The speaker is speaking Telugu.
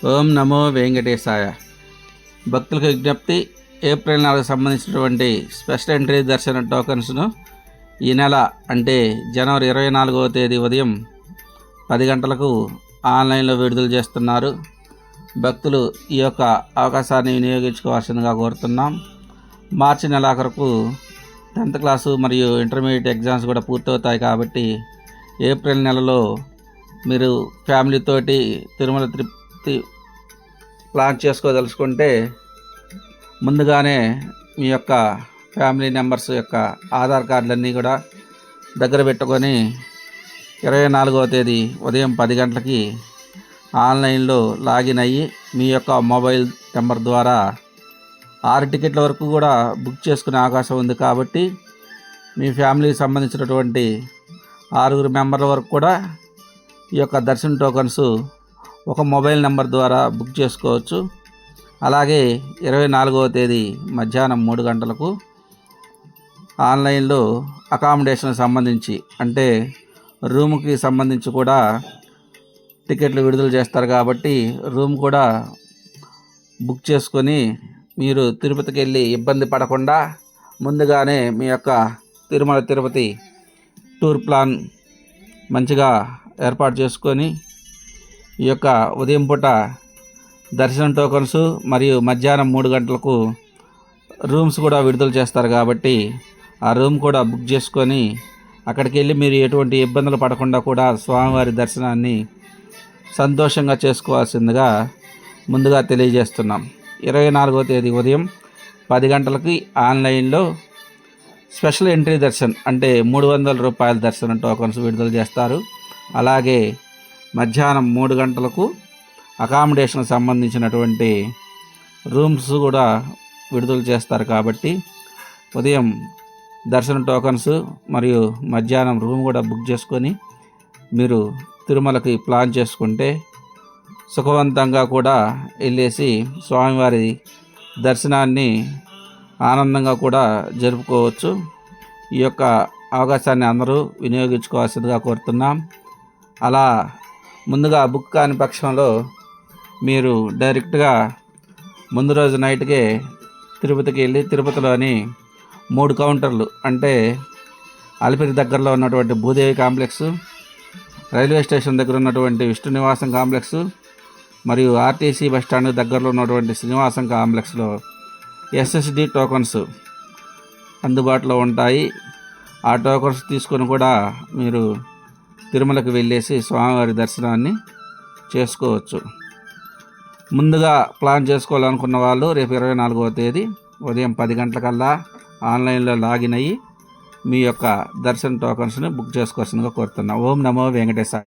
ఓం నమో వెంకటేశాయ. భక్తులకు విజ్ఞప్తి, ఏప్రిల్ నెలకు సంబంధించినటువంటి స్పెషల్ ఎంట్రీ దర్శన టోకన్స్ను ఈ నెల అంటే జనవరి 24వ తేదీ ఉదయం 10 గంటలకు ఆన్లైన్లో విడుదల చేస్తున్నారు. భక్తులు ఈ యొక్క అవకాశాన్ని వినియోగించుకోవాల్సిందిగా కోరుతున్నాం. మార్చి నెలాఖరుకు 10th క్లాసు మరియు ఇంటర్మీడియట్ ఎగ్జామ్స్ కూడా పూర్తవుతాయి కాబట్టి ఏప్రిల్ నెలలో మీరు ఫ్యామిలీతోటి తిరుమల తిరుపతి ప్లాన్ చేసుకోదలుచుకుంటే ముందుగానే మీ యొక్క ఫ్యామిలీ మెంబర్స్ యొక్క ఆధార్ కార్డులన్నీ కూడా దగ్గర పెట్టుకొని 24వ తేదీ ఉదయం 10 గంటలకి ఆన్లైన్లో లాగిన్ అయ్యి మీ యొక్క మొబైల్ నెంబర్ ద్వారా 6 టికెట్ల వరకు కూడా బుక్ చేసుకునే అవకాశం ఉంది. కాబట్టి మీ ఫ్యామిలీకి సంబంధించినటువంటి 6 మెంబర్ల వరకు కూడా ఈ యొక్క దర్శన టోకన్స్ ఒక మొబైల్ నెంబర్ ద్వారా బుక్ చేసుకోవచ్చు. అలాగే 24వ తేదీ మధ్యాహ్నం 3 గంటలకు ఆన్లైన్లో అకామిడేషన్ సంబంధించి అంటే రూమ్కి సంబంధించి కూడా టికెట్లు విడుదల చేస్తారు. కాబట్టి రూమ్ కూడా బుక్ చేసుకొని మీరు తిరుపతికి వెళ్ళి ఇబ్బంది పడకుండా ముందుగానే మీ యొక్క తిరుమల తిరుపతి టూర్ ప్లాన్ మంచిగా ఏర్పాటు చేసుకొని ఈ యొక్క ఉదయం పూట దర్శనం టోకన్స్ మరియు మధ్యాహ్నం 3 గంటలకు రూమ్స్ కూడా విడుదల చేస్తారు. కాబట్టి ఆ రూమ్ కూడా బుక్ చేసుకొని అక్కడికి వెళ్ళి మీరు ఎటువంటి ఇబ్బందులు పడకుండా కూడా స్వామివారి దర్శనాన్ని సంతోషంగా చేసుకోవాల్సిందిగా ముందుగా తెలియజేస్తున్నాం. 24వ తేదీ ఉదయం 10 గంటలకి ఆన్లైన్లో స్పెషల్ ఎంట్రీ దర్శన్ అంటే 300 రూపాయల దర్శనం టోకన్స్ విడుదల చేస్తారు. అలాగే మధ్యాహ్నం 3 గంటలకు అకామిడేషన్ సంబంధించినటువంటి రూమ్స్ కూడా విడుదల చేస్తారు. కాబట్టి ఉదయం దర్శన టోకన్స్ మరియు మధ్యాహ్నం రూమ్ కూడా బుక్ చేసుకొని మీరు తిరుమలకి ప్లాన్ చేసుకుంటే సుఖవంతంగా కూడా వెళ్ళేసి స్వామివారి దర్శనాన్ని ఆనందంగా కూడా జరుపుకోవచ్చు. ఈ యొక్క అవకాశాన్ని అందరూ వినియోగించుకోవాల్సిందిగా కోరుతున్నాం. అలా ముందుగా బుక్ కాని పక్షంలో మీరు డైరెక్ట్గా ముందు రోజు నైట్కే తిరుపతికి వెళ్ళి తిరుపతిలోని 3 కౌంటర్లు అంటే అలిపిరి దగ్గరలో ఉన్నటువంటి భూదేవి కాంప్లెక్స్, రైల్వే స్టేషన్ దగ్గర ఉన్నటువంటి విష్ణు నివాసం కాంప్లెక్స్ మరియు ఆర్టీసీ బస్టాండ్ దగ్గరలో ఉన్నటువంటి శ్రీనివాసం కాంప్లెక్స్లో ఎస్ఎస్డి టోకన్స్ అందుబాటులో ఉంటాయి. ఆ టోకన్స్ తీసుకొని కూడా మీరు తిరుమలకి వెళ్ళేసి స్వామివారి దర్శనాన్ని చేసుకోవచ్చు. ముందుగా ప్లాన్ చేసుకోవాలనుకున్న వాళ్ళు రేపు 24వ తేదీ ఉదయం 10 గంటలకల్లా ఆన్లైన్లో లాగిన్ అయ్యి మీ యొక్క దర్శన టోకన్స్ని బుక్ చేసుకోవాల్సిందిగా కోరుతున్నాం. ఓం నమో వెంకటేశాయ.